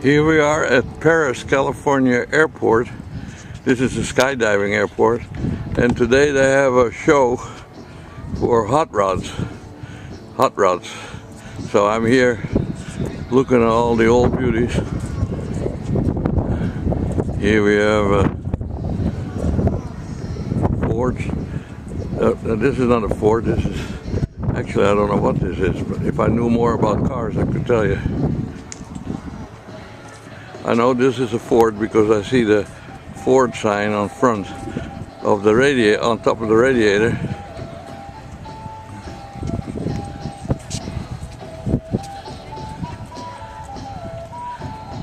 Here we are at Paris, California airport. This is a skydiving airport, and today they have a show for hot rods. So I'm here looking at all the old beauties. Here we have Fords. This is not a Ford. This is actually, I don't know what this is, but if I knew more about cars, I could tell you. I know this is a Ford because I see the Ford sign on front of the radiator, on top of the radiator.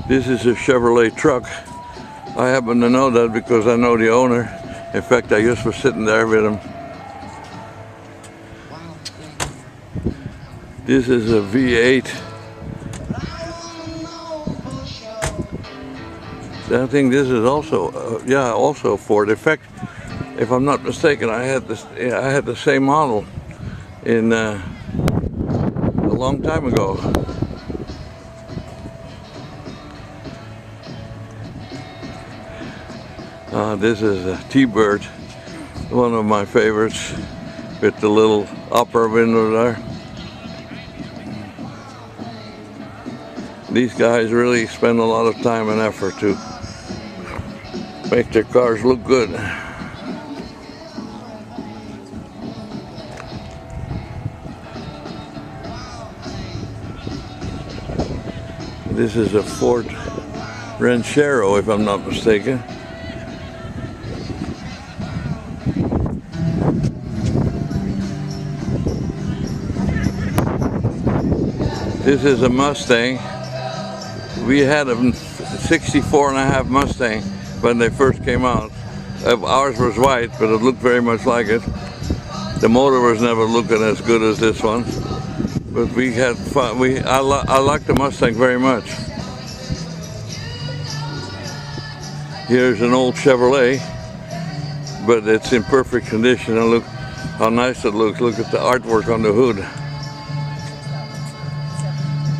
This is a Chevrolet truck. I happen to know that because I know the owner. In fact, I just was sitting there with him. This is a V8. I think this is also, also Ford. In fact, if I'm not mistaken, I had the same model in a long time ago. This is a T-Bird, one of my favorites, with the little upper window there. These guys really spend a lot of time and effort to make their cars look good. This is a Ford Ranchero, if I'm not mistaken. This is a Mustang. We had a 64.5 Mustang when they first came out. Ours was white, but it looked very much like it. The motor was never looking as good as this one, but we had fun. I like the Mustang very much. Here's an old Chevrolet, but it's in perfect condition, and look how nice it looks. Look at the artwork on the hood.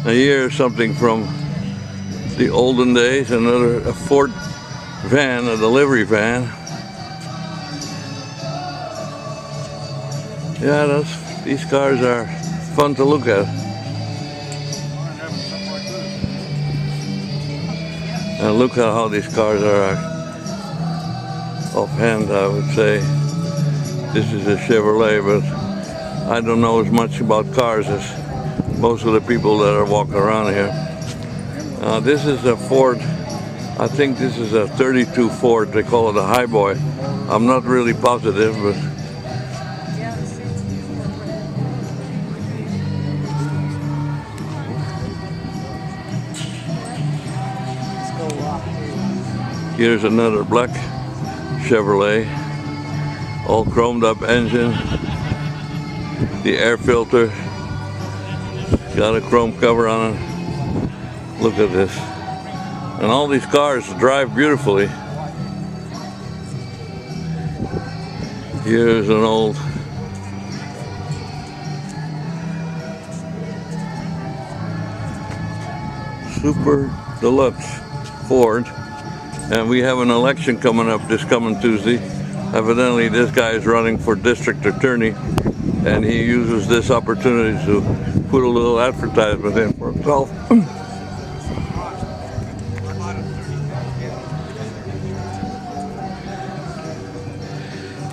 Now here's something from the olden days, a Ford van, a delivery van. Yeah, these cars are fun to look at. And look at how these cars are offhand. I would say this is a Chevrolet, but I don't know as much about cars as most of the people that are walking around here. This is a Ford. I think this is a 32 Ford. They call it a Highboy. I'm not really positive, but here's another black Chevrolet, all chromed up engine. The air filter got a chrome cover on it. Look at this. And all these cars drive beautifully. Here's an old Super Deluxe Ford. And we have an election coming up this coming Tuesday. Evidently this guy is running for district attorney, and he uses this opportunity to put a little advertisement in for himself.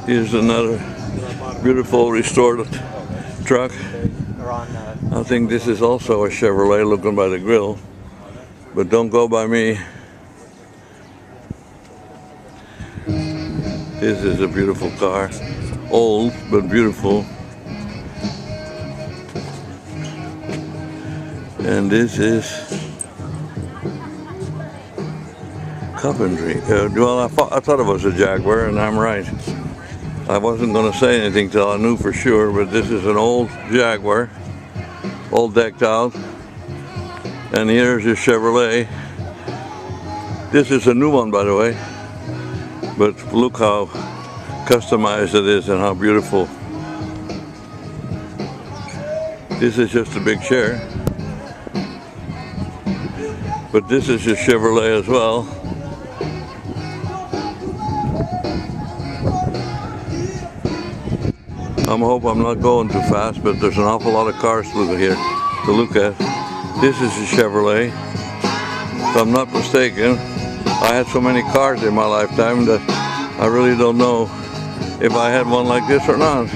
Here's another beautiful restored truck. I think this is also a Chevrolet, looking by the grill, but don't go by me. This is a beautiful car, old but beautiful. And this is Coventry. Well, I thought it was a Jaguar, and I'm right. I wasn't going to say anything till I knew for sure, but this is an old Jaguar, all decked out. And here's a Chevrolet. This is a new one, by the way, but look how customized it is and how beautiful. This is just a big chair. But this is a Chevrolet as well. I hope I'm not going too fast, but there's an awful lot of cars to look at. This is a Chevrolet. If I'm not mistaken, I had so many cars in my lifetime that I really don't know if I had one like this or not.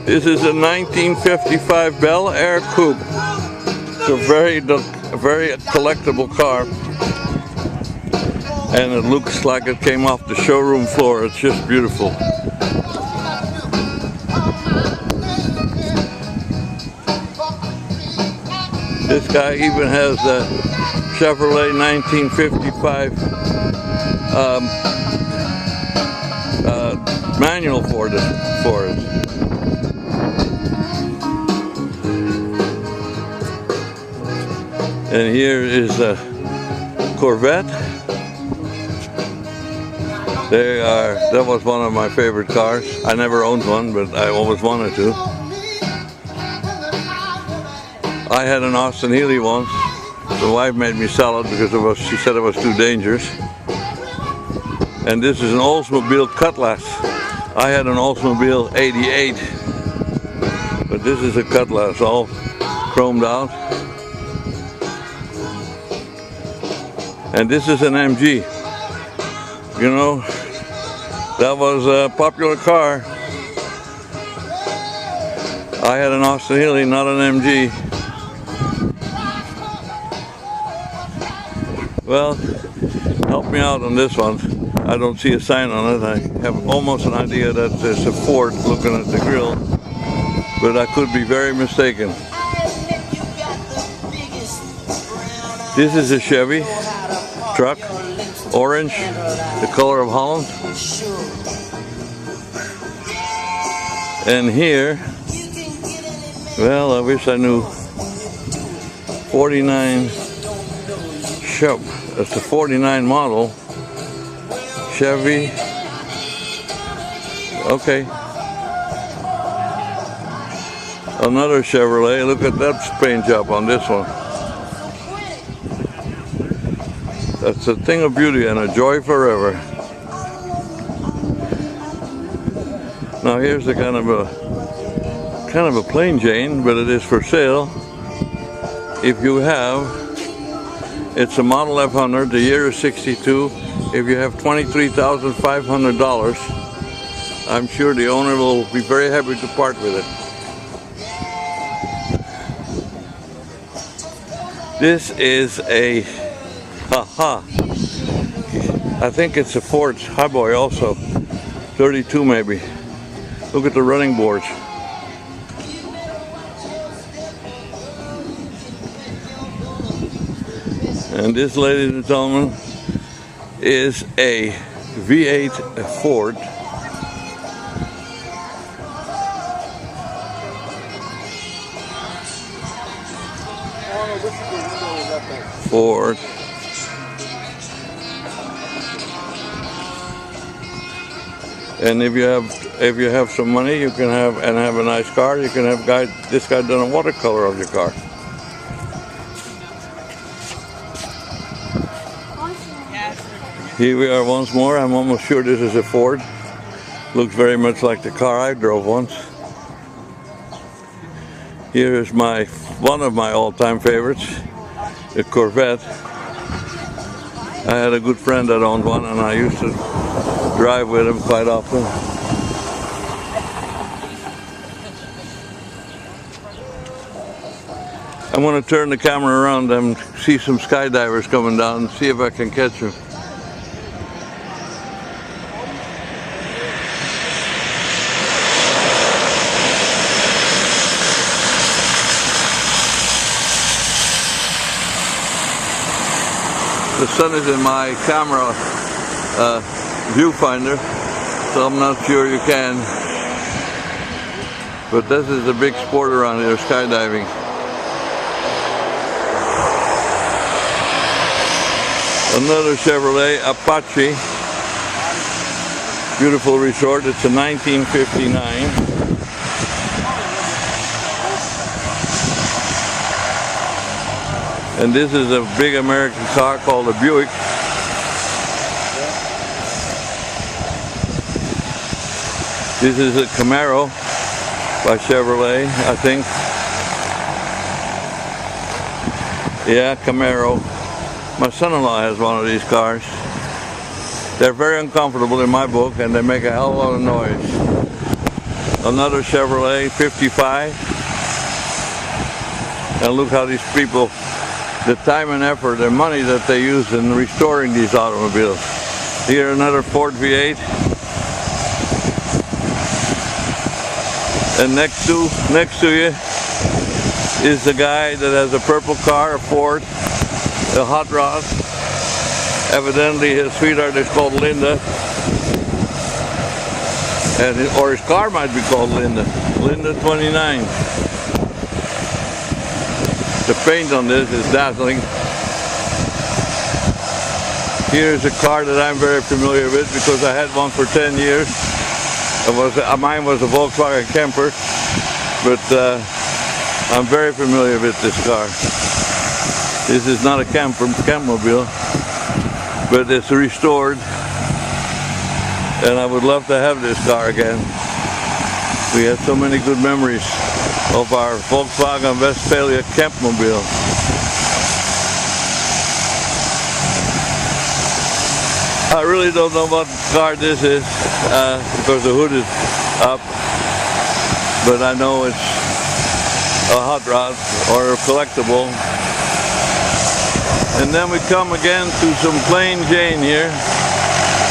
This is a 1955 Bel Air Coupe. It's a very collectible car, and it looks like it came off the showroom floor. It's just beautiful. This guy even has the Chevrolet 1955 manual for it. And here is a Corvette. That was one of my favorite cars. I never owned one, but I always wanted to. I had an Austin Healey once. The wife made me sell it because she said it was too dangerous. And this is an Oldsmobile Cutlass. I had an Oldsmobile 88, but this is a Cutlass, all chromed out. And this is an MG. You know, that was a popular car. I had an Austin Healey, not an MG. Well, help me out on this one. I don't see a sign on it. I have almost an idea that it's a Ford looking at the grill, but I could be very mistaken. This is a Chevy truck, orange, the color of Holland. And here, well, I wish I knew, 49 Chevy. It's a 49 model Chevy. Okay. Another Chevrolet. Look at that paint job on this one. That's a thing of beauty and a joy forever. Now here's a kind of a plain Jane, but it is for sale. If you have, it's a Model F100, the year is 62. If you have $23,500, I'm sure the owner will be very happy to part with it. This is a I think it's a Ford Highboy also, 32 maybe. Look at the running boards. And this, ladies and gentlemen, is a V8 Ford. Ford. And if you have some money, you can have a nice car. You can have this guy done a watercolor of your car. Here we are once more. I'm almost sure this is a Ford. Looks very much like the car I drove once. Here is one of my all-time favorites, the Corvette. I had a good friend that owned one, and I used to drive with him quite often. I'm going to turn the camera around and see some skydivers coming down and see if I can catch them. The sun is in my camera viewfinder, so I'm not sure you can. But this is a big sport around here, skydiving. Another Chevrolet Apache. Beautiful resort. It's a 1959. And this is a big American car called a Buick. This is a Camaro by Chevrolet, I think. Yeah, Camaro. My son-in-law has one of these cars. They're very uncomfortable in my book, and they make a hell of a lot of noise. Another Chevrolet 55. And look how these people, the time and effort and money that they use in restoring these automobiles. Here another Ford V8. And next to you is the guy that has a purple car, a Ford, a hot rod. Evidently his sweetheart is called Linda. Or his car might be called Linda. Linda 29. The paint on this is dazzling. Here's a car that I'm very familiar with because I had one for 10 years. Mine was a Volkswagen Camper, but I'm very familiar with this car. This is not a campmobile, but it's restored, and I would love to have this car again. We had so many good memories of our Volkswagen Westphalia campmobile. I really don't know what car this is because the hood is up, but I know it's a hot rod or a collectible. And then we come again to some plain Jane here.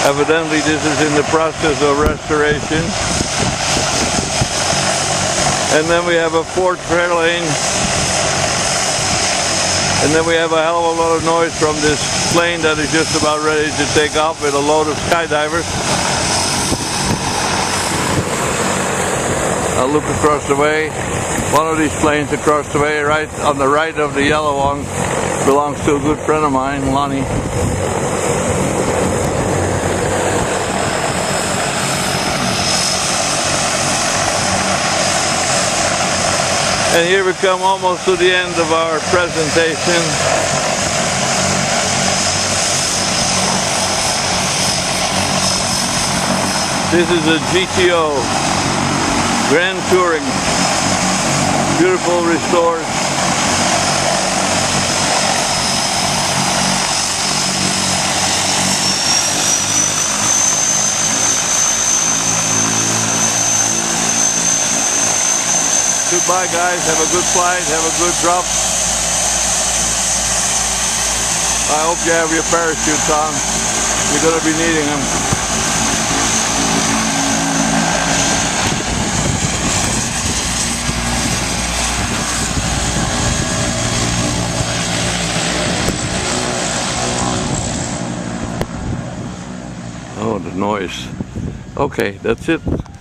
Evidently this is in the process of restoration. And then we have a Ford Fairlane. And then we have a hell of a lot of noise from this plane that is just about ready to take off with a load of skydivers. I'll look across the way. One of these planes across the way, right on the right of the yellow one, belongs to a good friend of mine, Lonnie. And here we come almost to the end of our presentation. This is a GTO Grand Touring, beautiful restored. Goodbye guys, have a good flight, have a good drop. I hope you have your parachutes on. You're going to be needing them. Oh, the noise. Okay, that's it.